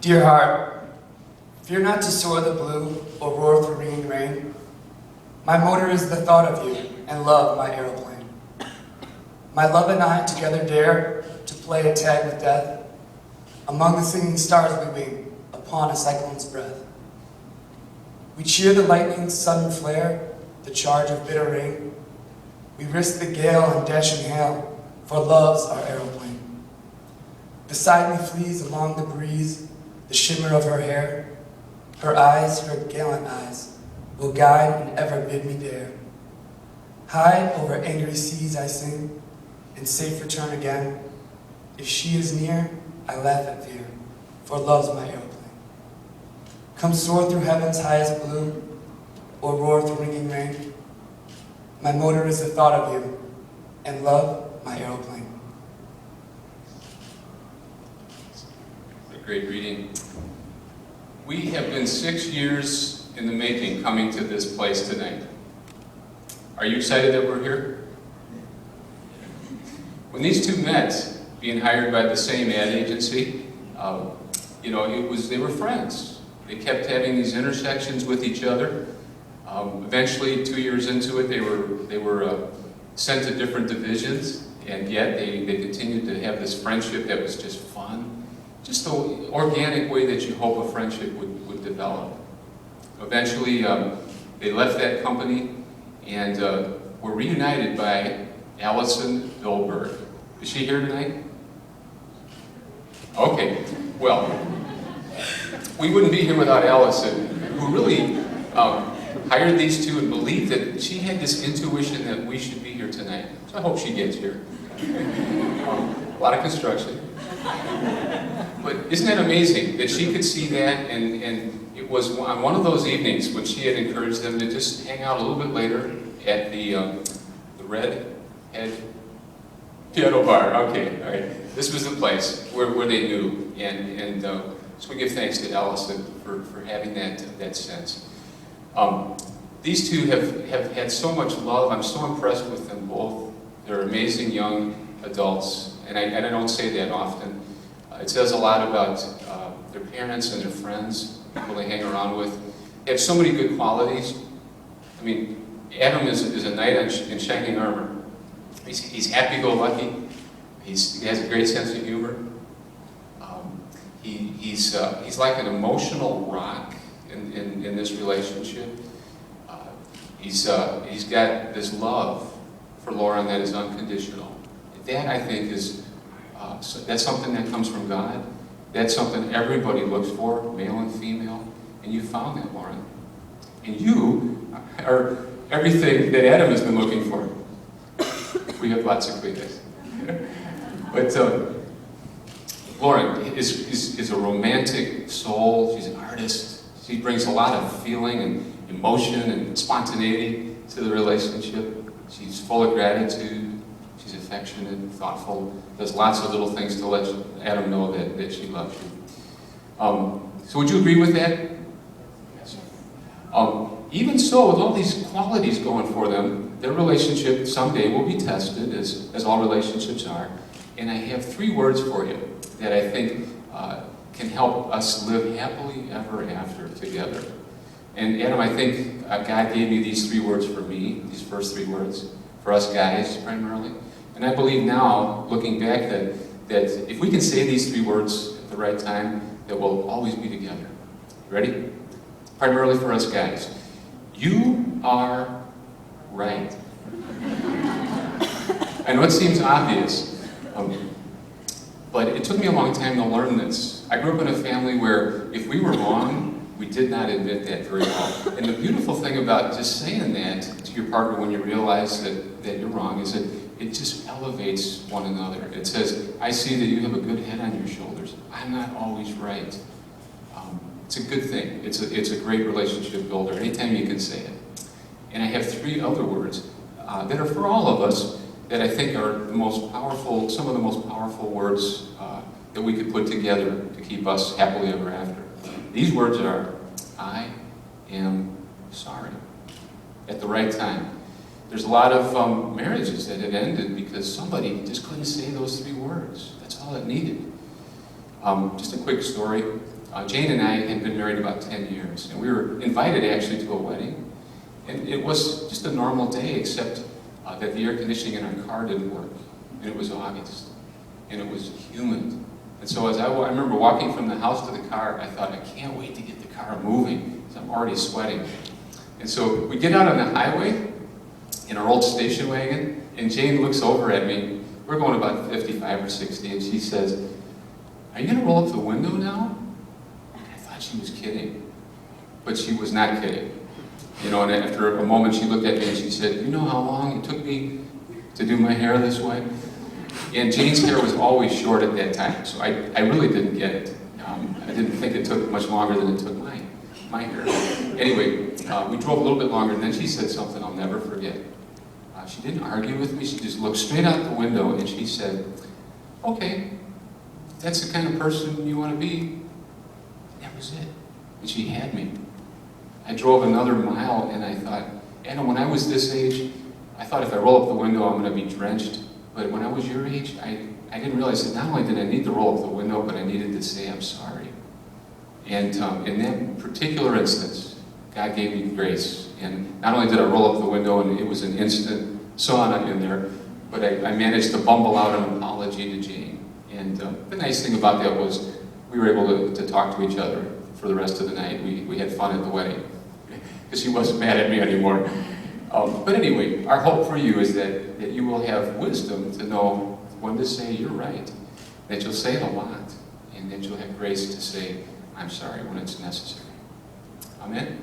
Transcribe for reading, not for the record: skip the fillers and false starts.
Dear heart, fear not to soar the blue or roar through ringing rain. My motor is the thought of you, and love my aeroplane. My love and I together dare to play a tag with death. Among the singing stars we wing upon a cyclone's breath. We cheer the lightning's sudden flare, the charge of bitter rain. We risk the gale and dashing hail, for love's our aeroplane. Beside me flees along the breeze the shimmer of her hair. Her eyes, her gallant eyes, will guide and ever bid me dare. High over angry seas I sing, and safe return again. If she is near, I laugh at fear, for love's my aeroplane. Come soar through heaven's highest blue, or roar through ringing rain. My motor is the thought of you, and love my aeroplane. A great reading. We have been 6 years in the making coming to this place tonight. Are you excited that we're here? When these two met, being hired by the same ad agency, they were friends. They kept having these intersections with each other. Eventually, 2 years into it, they were sent to different divisions, and yet they continued to have this friendship that was just fun. Just the organic way that you hope a friendship would develop. Eventually, they left that company and were reunited by Allison Goldberg. Is she here tonight? Okay, well, we wouldn't be here without Allison, who really hired these two and believed that she had this intuition that we should be here tonight. So I hope she gets here. A lot of construction. But isn't that amazing that she could see that, and it was on one of those evenings when she had encouraged them to just hang out a little bit later at the Red Head Piano Bar. Okay, all right. This was the place where they knew, and so we give thanks to Allison for having that sense. These two have had so much love. I'm so impressed with them both. They're amazing young adults, and I don't say that often. It says a lot about their parents and their friends, people they hang around with. They have so many good qualities. I mean, Adam is a knight in shining armor. He's happy-go-lucky. He has a great sense of humor. He's like an emotional rock in this relationship. He's got this love for Lauren that is unconditional. That, I think, is that's something that comes from God. That's something everybody looks for, male and female. And you found that, Lauren. And you are everything that Adam has been looking for. We have lots of Kleenex. But Lauren is a romantic soul. She's an artist. She brings a lot of feeling and emotion and spontaneity to the relationship. She's full of gratitude. She's affectionate, thoughtful, does lots of little things to let Adam know that she loves you. So would you agree with that? Yes. Even so, with all these qualities going for them, their relationship someday will be tested, as all relationships are. And I have 3 words for you that I think can help us live happily ever after together. And Adam, I think God gave me these 3 words for me, these first 3 words, for us guys primarily. And I believe now, looking back, that if we can say these 3 words at the right time, that we'll always be together. Ready? Primarily for us guys. You are right. I know it seems obvious, but it took me a long time to learn this. I grew up in a family where if we were wrong, we did not admit that very well. And the beautiful thing about just saying that to your partner when you realize that you're wrong is that it just elevates one another. It says, I see that you have a good head on your shoulders. I'm not always right. It's a good thing. It's a great relationship builder anytime you can say it. And I have 3 other words that are for all of us that I think are the most powerful, some of the most powerful words that we could put together to keep us happily ever after. These words are, I am sorry. At the right time. There's a lot of marriages that had ended because somebody just couldn't say those 3 words. That's all it needed. Just a quick story. Jane and I had been married about 10 years, and we were invited actually to a wedding. And it was just a normal day, except that the air conditioning in our car didn't work. And it was August, and it was humid. And so as I remember walking from the house to the car, I thought, I can't wait to get the car moving, because I'm already sweating. And so we get out on the highway in our old station wagon, and Jane looks over at me. We're going about 55 or 60, and she says, "Are you going to roll up the window now?" I thought she was kidding, but she was not kidding. You know, and after a moment she looked at me and she said, "You know how long it took me to do my hair this way?" And Jane's hair was always short at that time, so I really didn't get it. I didn't think it took much longer than it took my hair. Anyway, we drove a little bit longer, and then she said something I'll never forget. She didn't argue with me, she just looked straight out the window and she said, "Okay, if that's the kind of person you want to be." That was it. And she had me. I drove another mile and I thought, Anna, when I was this age, I thought if I roll up the window I'm going to be drenched. But when I was your age, I didn't realize that not only did I need to roll up the window, but I needed to say I'm sorry. And in that particular instance, God gave me grace. And not only did I roll up the window and it was an instant sauna in there, but I managed to bumble out an apology to Jane. And the nice thing about that was we were able to talk to each other for the rest of the night. We had fun at the wedding because she wasn't mad at me anymore. But anyway, our hope for you is that you will have wisdom to know when to say you're right, that you'll say it a lot, and that you'll have grace to say I'm sorry when it's necessary. Amen?